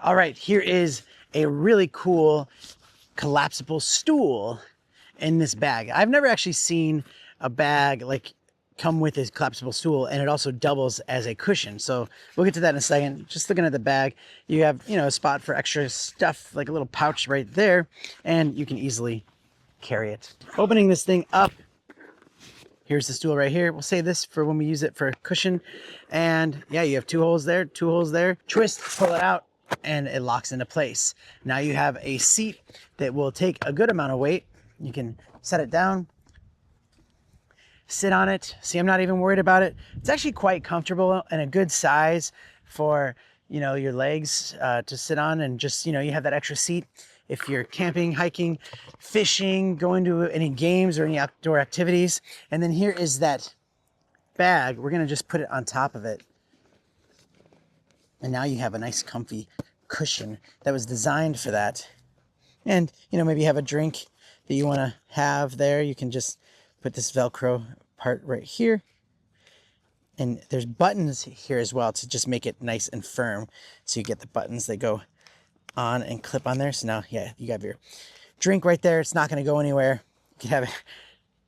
All right, here is a really cool collapsible stool in this bag. I've never actually seen a bag like come with this collapsible stool, and it also doubles as a cushion. So we'll get to that in a second. Just looking at the bag, you have, a spot for extra stuff, like a little pouch right there, and you can easily carry it. Opening this thing up, here's the stool right here. We'll save this for when we use it for a cushion. And yeah, you have two holes there, twist, pull it out, and it locks into place. Now you have a seat that will take a good amount of weight. You can set it down, sit on it. See, I'm not even worried about it. It's actually quite comfortable and a good size for, your legs to sit on, and just, you have that extra seat if you're camping, hiking, fishing, going to any games or any outdoor activities. And then here is that bag. We're gonna just put it on top of it. And now you have a nice comfy cushion that was designed for that. And, maybe you have a drink that you want to have there. You can just put this Velcro part right here. And there's buttons here as well to just make it nice and firm. So you get the buttons that go on and clip on there. So now, yeah, you have your drink right there. It's not going to go anywhere. You can have it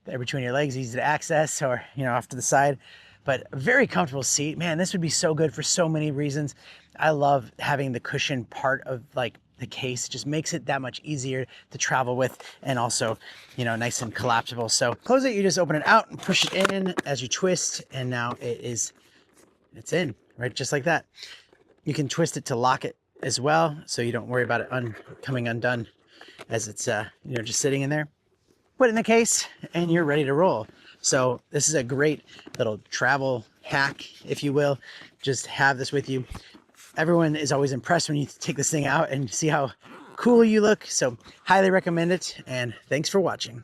there between your legs, easy to access, or, off to the side. But a very comfortable seat. Man, this would be so good for so many reasons. I love having the cushion part of like the case. It just makes it that much easier to travel with, and also, nice and collapsible. So close it, you just open it out and push it in as you twist, and now it's in, right? Just like that. You can twist it to lock it as well, so you don't worry about it coming undone as it's just sitting in there. Put it in the case and you're ready to roll. So this is a great little travel hack, if you will. Just have this with you. Everyone is always impressed when you take this thing out and see how cool you look. So highly recommend it, and thanks for watching.